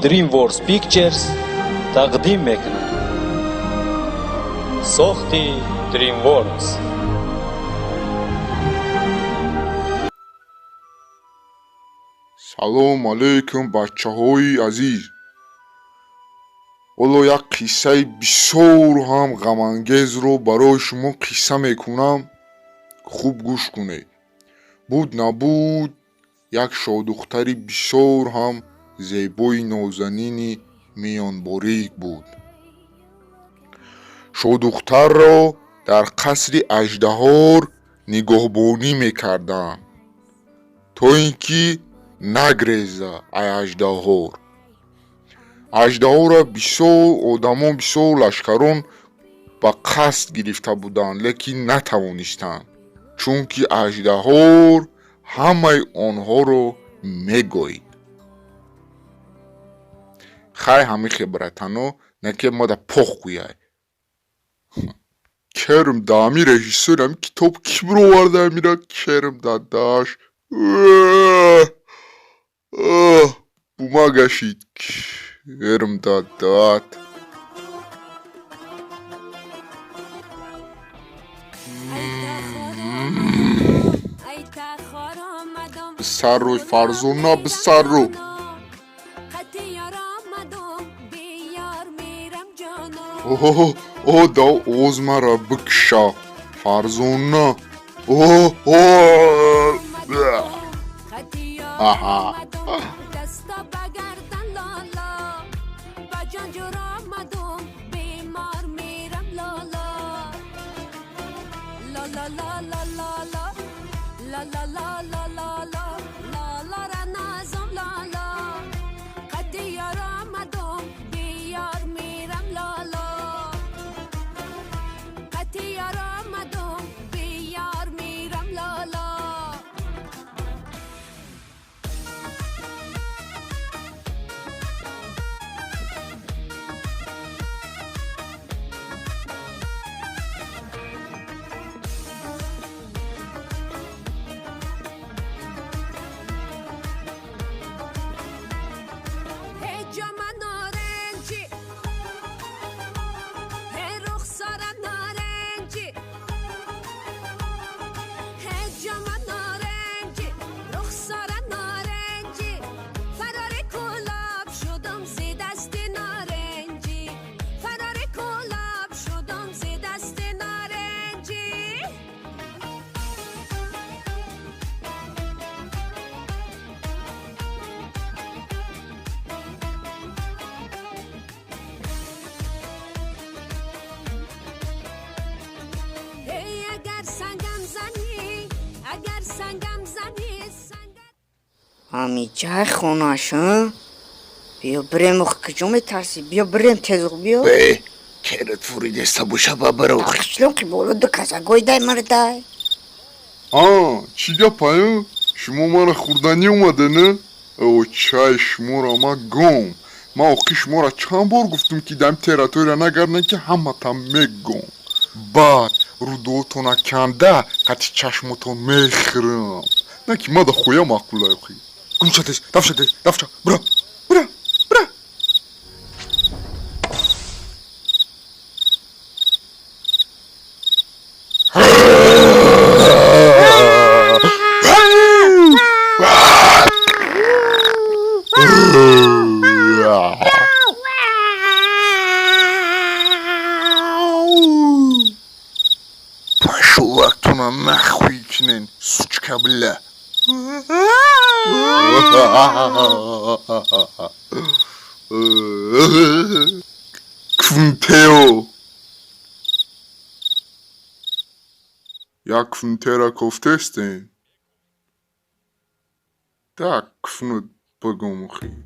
DreamWorks Pictures تقدیم میکنه. ساختی DreamWorks. سلام علیکم بچه های عزیز. والا یک قصه بسیار هم غمانگیز رو برای شما قصه میکنم، خوب گوش کنید. بود نبود یک شادختری بسیار هم زیبای نازنینی میان باریک بود. شادختر را در قصر اژدهار نگهبانی میکردند تا اینکه نگریزه اژدهار. اژدها بسیار آدمان بسیار لشکران با قصد گرفته بودند، لیکن نتوانستند، چون که اژدها همه آنها را میگوید. خیلی همه خبرتانا نکه ما دا پخ کویای کرم دامی رژیسورم کتاب کی برو ورده میره کرم داداش بوما گشید کرم دادات بسر روی فرزونا بسر رو اوه دا اوز مرا بکشا فرزونا. اوه آها Ami çay خوناشون بیا بریم کجا میترسی؟ بیا بریم تزق بیا به کرت فوری دسته بوشه با برو تخشلون که بولو دو کسا گویدای مردای. چی گپایه؟ شما من خوردنی اومده نه؟ او چای شما را ما گم. ما اوکی شما را چند بار گفتم که دم تیراتوی را نگردن که همه تا میگم. بعد رو دوتون کنده قطی چشمتون میخرم. نه که ما دا خویا مقبولای خوی گم شدش دفشه برا پاشو وقتونا نخوی کنین سوچ کبله کونتیو یا کونته را کفته استین دا کفنود بگم خیلی